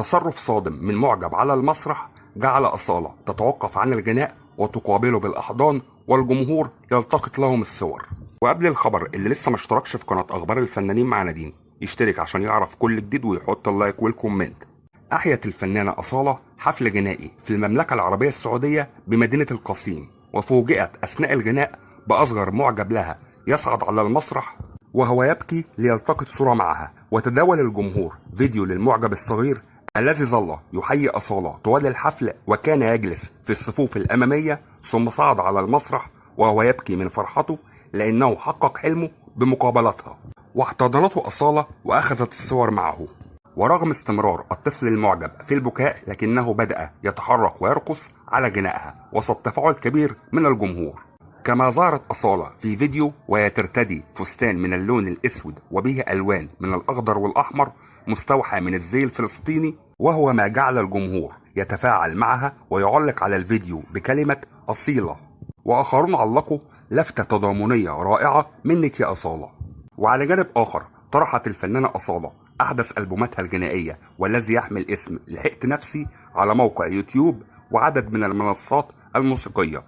تصرف صادم من معجب على المسرح جعل أصالة تتوقف عن الغناء وتقابله بالأحضان، والجمهور يلتقط لهم الصور. وقبل الخبر اللي لسه ما اشتركش في قناة أخبار الفنانين مع نادين يشترك عشان يعرف كل جديد ويحط اللايك والكومنت. أحيت الفنانة أصالة حفل غنائي في المملكة العربية السعودية بمدينة القصيم، وفوجئت أثناء الغناء بأصغر معجب لها يصعد على المسرح وهو يبكي ليلتقط صورة معها. وتداول الجمهور فيديو للمعجب الصغير الذي ظل يحيي أصالة طوال الحفل، وكان يجلس في الصفوف الأمامية ثم صعد على المسرح وهو يبكي من فرحته لأنه حقق حلمه بمقابلتها. واحتضنته أصالة وأخذت الصور معه. ورغم استمرار الطفل المعجب في البكاء لكنه بدأ يتحرك ويرقص على غنائها وسط تفاعل كبير من الجمهور. كما ظهرت أصالة في فيديو وهي ترتدي فستان من اللون الأسود وبه ألوان من الأخضر والأحمر مستوحى من الزي الفلسطيني، وهو ما جعل الجمهور يتفاعل معها ويعلق على الفيديو بكلمة أصيلة. وآخرون علقوا لفتة تضامنية رائعة منك يا أصالة. وعلى جانب آخر طرحت الفنانة أصالة أحدث ألبوماتها الغنائية والذي يحمل اسم لحقت نفسي على موقع يوتيوب وعدد من المنصات الموسيقية.